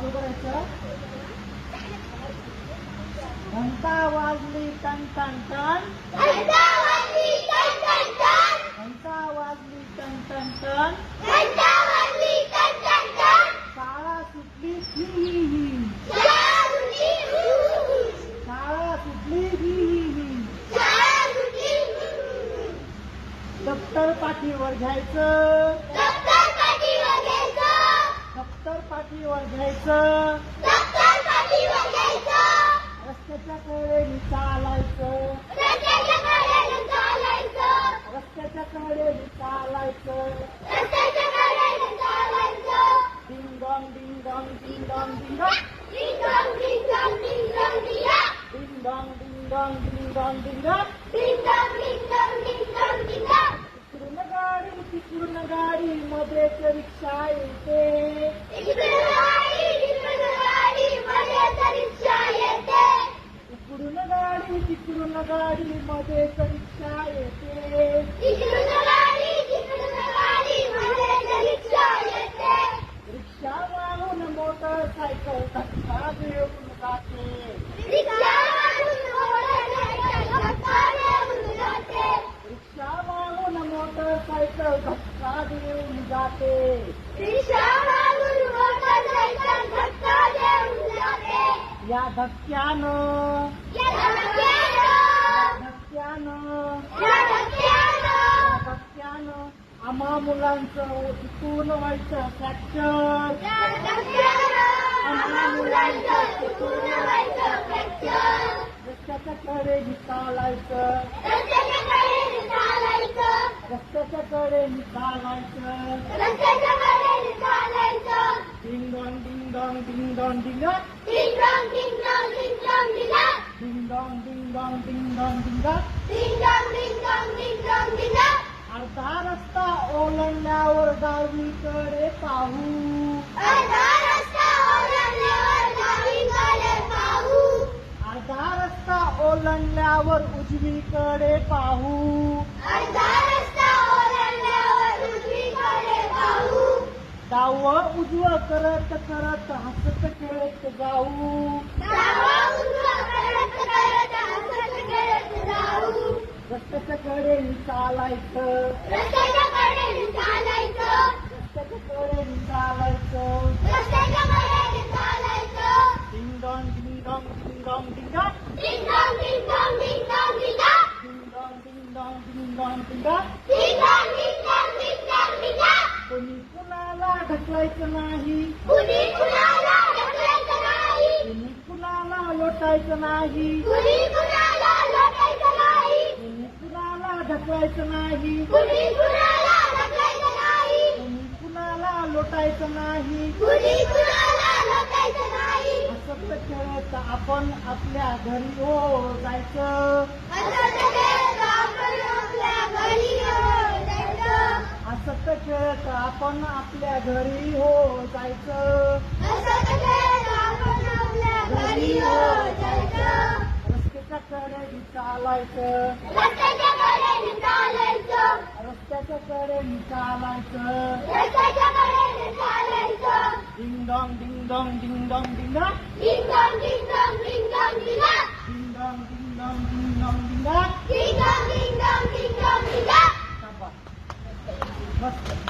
चालू करायचं. घंटा वाजली टन टन टन, घंटा वाजली टन टन टन, घंटा वाजली टन टन टन, घंटा वाजली टन टन टन, शाळा सुटली ही ही ही, शाळा सुटली हु हु हु, शाळा सुटली ही ही ही. शाळा सुटली हु हु हु. दप्तर पाठीवर घ्यायचं, दप्तर पाठीवर घ्यायचं, दप्तर पाठीवर घ्यायचं, दप्तर पाठीवर घ्यायचं, रस्त्याच्या कडेने चालायचं, रस्त्याच्या कडेने चालायचं, रस्त्याच्या कडेने चालायचं. रस्त्याच्या कडेने चालायचं. Ding dong ding dong ding dong ding dong, ding dong ding dong ding dong ding dong, ding dong ding dong ding dong ding dong. Ding dong ding dong ding dong ding dong. तिकडून गाडी मध्येच रिक्षा येते, इकडून गाडी मध्येच रिक्षा येते. इकडून गाडी मध्येच रिक्षा येते. इकडून गाडी मध्येच रिक्षा येते. रिक्षा वाहून मोटरसायकल धक्का देऊन जाते, रिक्षा वाहून मोटरसायकल धक्का देऊन जाते. रिक्षा वाहून मोटरसायकल धक्का देऊन जाते. रिक्षा वाहून मोटरसायकल धक्का देऊन जाते. या धक्क्यानं, या धक्क्यानं, या या धक्क्यानं, धक्क्यानं आम्हा मुलांचं शिकून व्हायचं फ्रॅक्चर, या धक्क्यानं आम्हा मुलांचं शिकून व्हायचं फ्रॅक्चर. रस्त्याच्या कडेने चालायचं, रस्त्याच्या कडेने चालायचं, रस्त्याच्या कडेने चालायचं. रस्त्याच्या कडेने चालायचं. Ding dong ding dong ding dong ding dong, ding dong ding dong ding dong ding dong, ding dong ding dong ding dong ding dong. Ding dong ding dong ding dong ding dong. अर्धा रस्ता ओलांडल्यावर डावीकडे पाहू, अर्धा रस्ता ओलांडल्यावर डावीकडे पाहू, अर्धा रस्ता ओलांडल्यावर उजवीकडे पाहू. अर्धा रस्ता ओलांडल्यावर उजवीकडे पाहू. डावं उजवं करत करत हसत खेळत जाऊ, डावं उजवं करत करत हसत खेळत जाऊ. रस्त्याच्या कडेने चालायचं, रस्त्याच्या कडेने चालायचं, रस्त्याच्या कडेने चालायचं. रस्त्याच्या कडेने चालायचं. Ding dong ding dong ding dong ding dong, ding dong ding dong ding dong ding dong, ding dong ding dong ding dong ding dong. Ding dong ding dong ding dong ding dong. कोणी कुणाला ढकलायचं नाही, कुणी कुणाला ढकलायचं नाही, कोणी कुणाला लोटायचं नाही, कुणी कुणाला लोटायचं नाही, कोणी कुणाला ढकलायचं नाही, कुणी कुणाला ढकलायचं नाही, कोणी कुणाला लोटायचं नाही. कुणी कुणाला लोटायचं नाही. हसत खेळत आपण आपल्या घरी हो जायचं, असं खेळत आपण आपल्या घरी जायचं. हसत खेळत आपण आपल्या घरी हो जायचं. असं खेळत आपण आपल्या घरी जायचं. रस्त्याच्या कडेने चालायचं, रस्त्याच्या कडेने चालायचं, रस्त्याच्या कडेने चालायचं. रस्त्याच्या कडेने चालायचं. Ding dong ding dong ding dong ding dong, ding dong ding dong ding dong ding dong, ding dong ding dong ding dong ding dong. Ding dong ding dong ding dong ding dong. शाबास. मस्त.